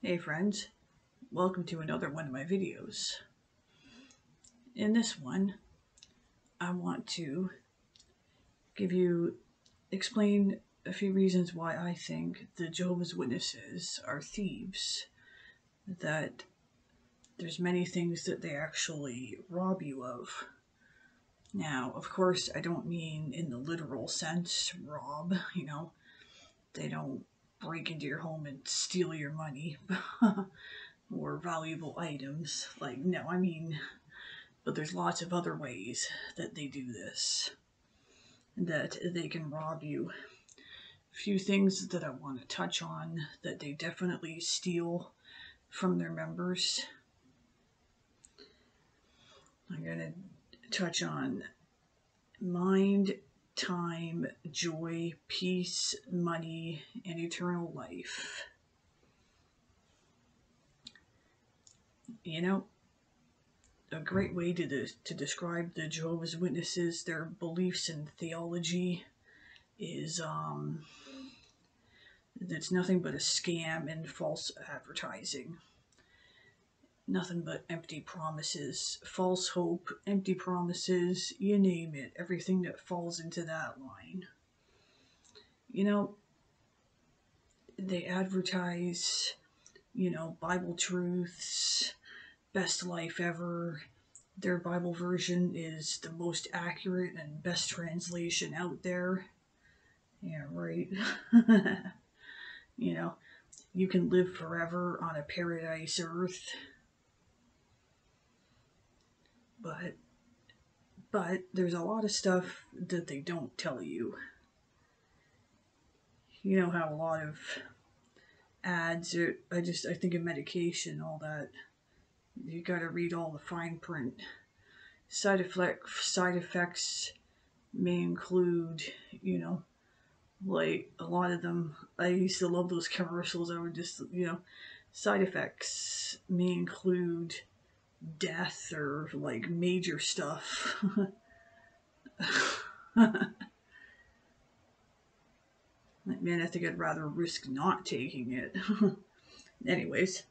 Hey friends, welcome to another one of my videos. In this one, I want to explain a few reasons why I think the Jehovah's Witnesses are thieves. That there's many things that they actually rob you of. Now, of course, I don't mean in the literal sense, rob, they don't break into your home and steal your money or valuable items. But there's lots of other ways that they do this, that they can rob you. A few things that I want to touch on that they definitely steal from their members. I'm going to touch on mind, time, joy, peace, money, and eternal life. A great way to describe the Jehovah's Witnesses, their beliefs and theology, is it's nothing but a scam and false advertising. Nothing but empty promises, false hope, empty promises, you name it, everything that falls into that line. They advertise, Bible truths, best life ever. Their Bible version is the most accurate and best translation out there. Yeah, right. You can live forever on a paradise earth. But there's a lot of stuff that they don't tell you. You know how a lot of ads, I think of medication, all that. You gotta read all the fine print. Side effects may include, like a lot of them. I used to love those commercials. I would just, side effects may include death or like major stuff. Man, I think I'd rather risk not taking it. Anyways,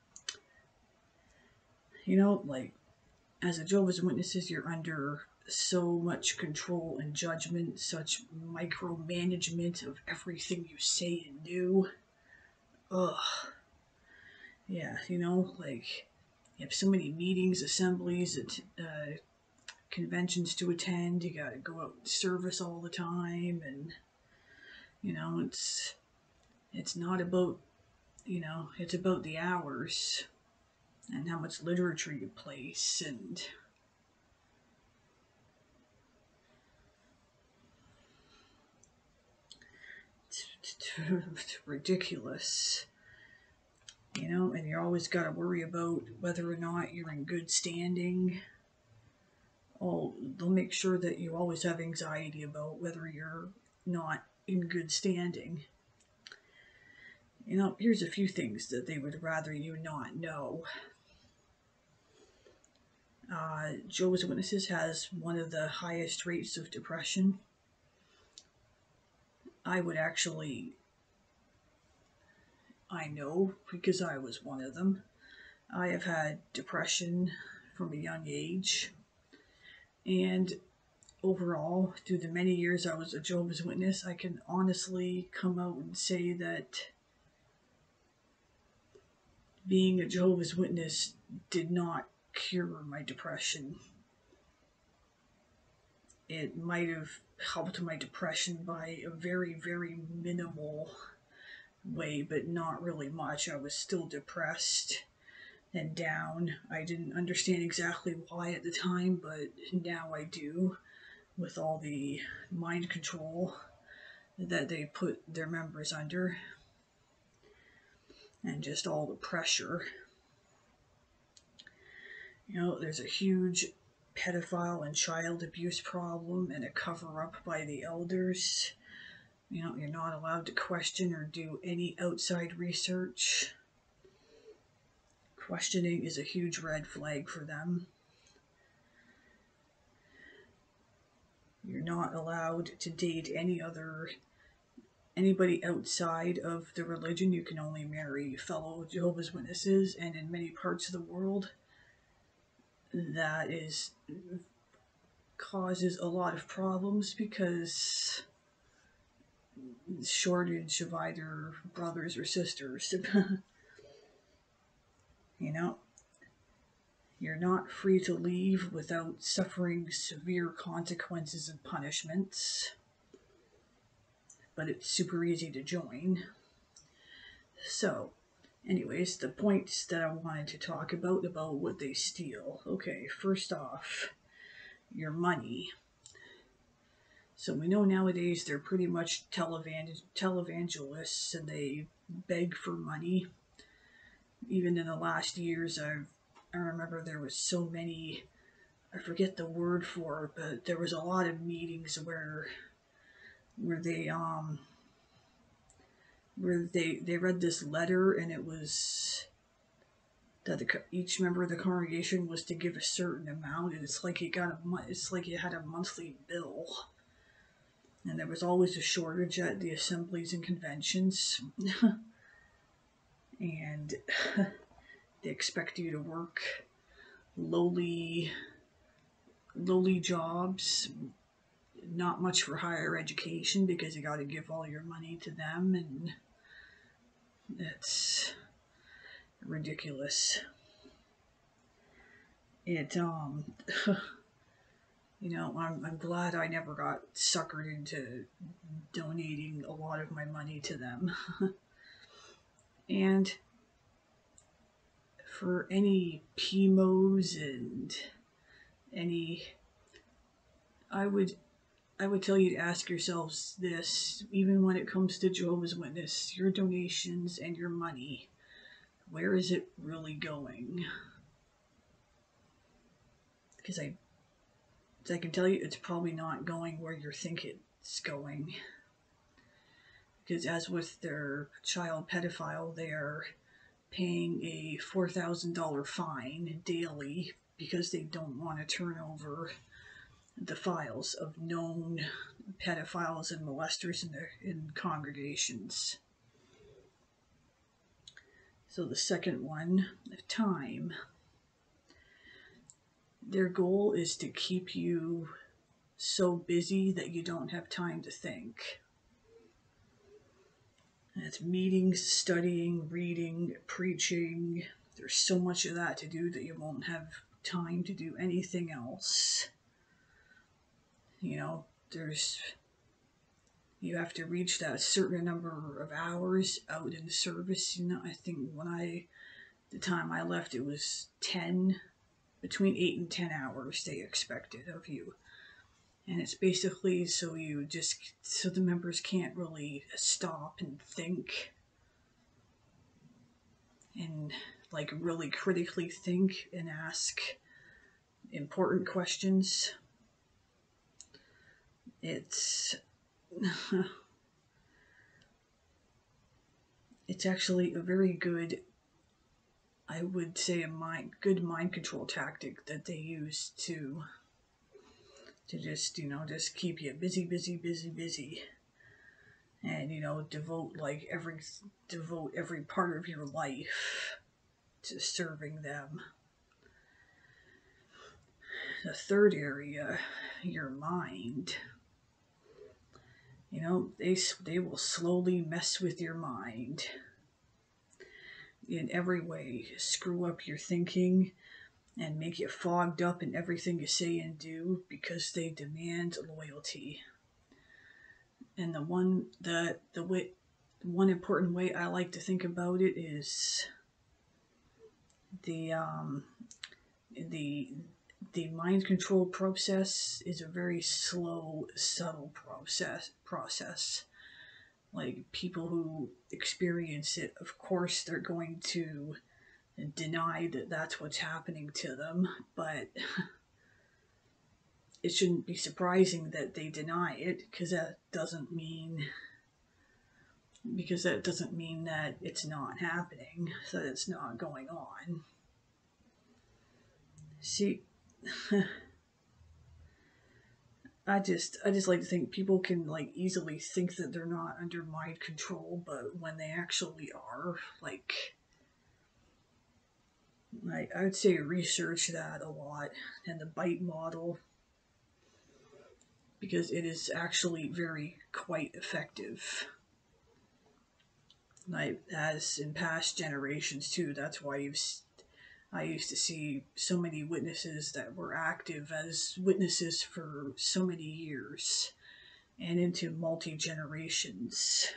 as a Jehovah's Witnesses, you're under so much control and judgment, such micromanagement of everything you say and do. Ugh. Yeah, you have so many meetings, assemblies, conventions to attend. You gotta go out and service all the time, and it's not about, it's about the hours and how much literature you place, and it's ridiculous. And you always got to worry about whether or not you're in good standing. They'll make sure that you always have anxiety about whether you're not in good standing. Here's a few things that they would rather you not know. Jehovah's Witnesses has one of the highest rates of depression. I know because I was one of them. I have had depression from a young age. And overall, through the many years I was a Jehovah's Witness, I can honestly come out and say that being a Jehovah's Witness did not cure my depression. It might have helped my depression by a very, very minimal way, but not really much. I was still depressed and down. I didn't understand exactly why at the time, but now I do, with all the mind control that they put their members under and just all the pressure. There's a huge pedophile and child abuse problem and a cover-up by the elders. You're not allowed to question or do any outside research. Questioning is a huge red flag for them. You're not allowed to date any other anybody outside of the religion, you can only marry fellow Jehovah's Witnesses, and in many parts of the world, that is causes a lot of problems because shortage of either brothers or sisters. You know, you're not free to leave without suffering severe consequences and punishments, but it's super easy to join. So, anyways, the points that I wanted to talk about what they steal. Okay, first off, your money. So we know nowadays they're pretty much televangelists, and they beg for money. Even in the last years, I remember there was so many, I forget the word for it, but there was a lot of meetings where they read this letter, and it was that each member of the congregation was to give a certain amount, and it's like it had a monthly bill, and there was always a shortage at the assemblies and conventions, and they expect you to work lowly jobs, not much for higher education because you got to give all your money to them, and it's ridiculous. It I'm glad I never got suckered into donating a lot of my money to them. And for any PMOs and any, I would tell you to ask yourselves this, even when it comes to Jehovah's Witness, your donations and your money, where is it really going? Because I can tell you it's probably not going where you think it's going. Because as with their child pedophile, they are paying a $4,000 fine daily because they don't want to turn over the files of known pedophiles and molesters in congregations. So the second one, time. Their goal is to keep you so busy that you don't have time to think. That's meetings, studying, reading, preaching. There's so much of that to do that you won't have time to do anything else. You have to reach that certain number of hours out in the service. I think the time I left, it was 10, between 8 and 10 hours they expected of you. And it's basically so the members can't really stop and think and really critically think and ask important questions. It's it's actually a very good, I would say, good mind control tactic that they use to just keep you busy, and devote every part of your life to serving them. The third area, your mind. They will slowly mess with your mind in every way, screw up your thinking and make you fogged up in everything you say and do because they demand loyalty. And the one important way I like to think about it is the mind control process is a very slow, subtle process. Like, people who experience it, of course, they're going to deny that that's what's happening to them, but it shouldn't be surprising that they deny it, because that doesn't mean that it's not happening, so that it's not going on. See, I just like to think people can like easily think that they're not under mind control, but when they actually are, like, I would say research that a lot and the bite model, because it is actually very quite effective. Like, as in past generations too, that's why I used to see so many witnesses that were active as witnesses for so many years and into multi generations.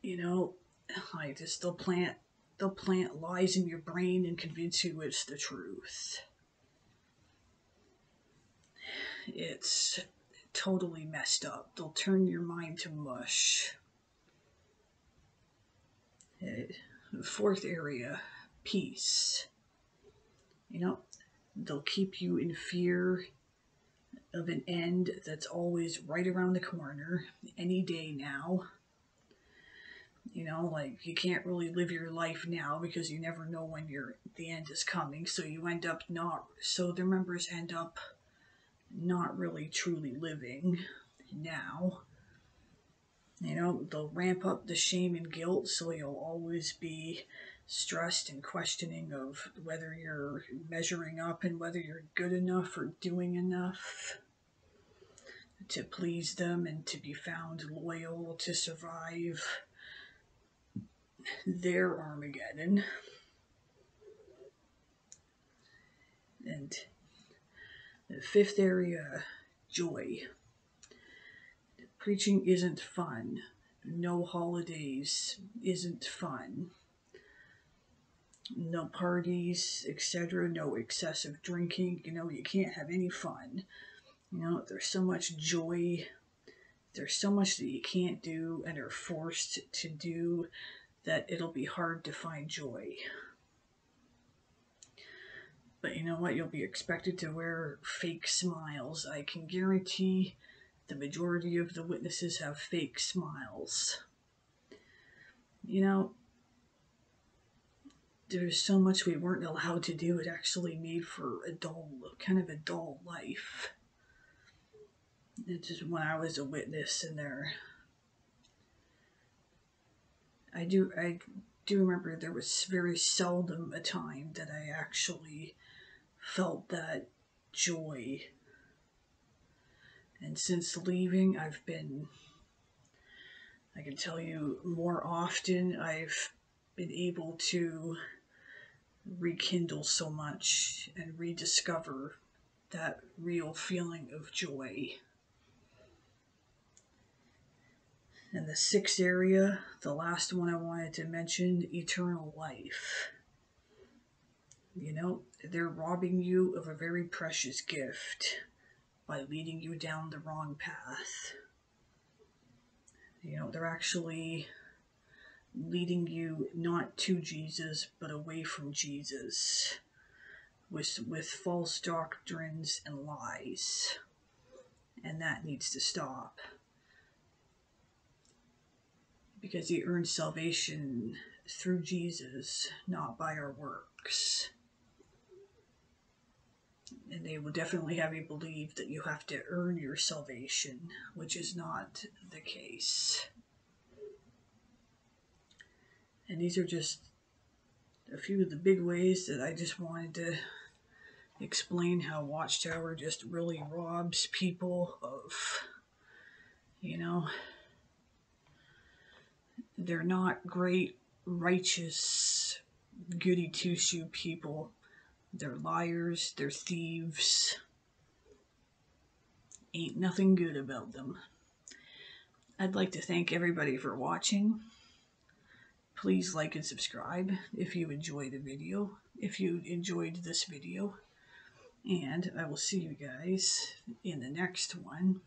You know, like just they'll plant lies in your brain and convince you it's the truth. It's totally messed up. They'll turn your mind to mush. Fourth area, peace. You know, they'll keep you in fear of an end that's always right around the corner, any day now. You know, like you can't really live your life now because you never know when the end is coming. So you end up not. So the members end up not really truly living now. You know, they'll ramp up the shame and guilt, so you'll always be stressed and questioning of whether you're measuring up and whether you're good enough or doing enough to please them and to be found loyal to survive their Armageddon. And the fifth area, joy. Preaching isn't fun. No holidays isn't fun. No parties, etc. No excessive drinking. You know, you can't have any fun. You know, there's so much joy. There's so much that you can't do and are forced to do that it'll be hard to find joy. But you know what? You'll be expected to wear fake smiles. I can guarantee the majority of the witnesses have fake smiles. You know, there's so much we weren't allowed to do. It actually made for kind of a dull life. It's just when I was a witness in there. I do remember there was very seldom a time that I actually felt that joy. And since leaving, I can tell you more often, I've been able to rekindle so much and rediscover that real feeling of joy. And the sixth area, the last one I wanted to mention, eternal life. You know, they're robbing you of a very precious gift by leading you down the wrong path. You know, they're actually leading you not to Jesus, but away from Jesus with false doctrines and lies. And that needs to stop. Because you earn salvation through Jesus, not by our works. And they will definitely have you believe that you have to earn your salvation, which is not the case. And these are just a few of the big ways that I just wanted to explain how Watchtower just really robs people of, you know, they're not great, righteous, goody two-shoe people. They're liars, they're thieves. Ain't nothing good about them. I'd like to thank everybody for watching. Please like and subscribe if you enjoyed this video. And I will see you guys in the next one.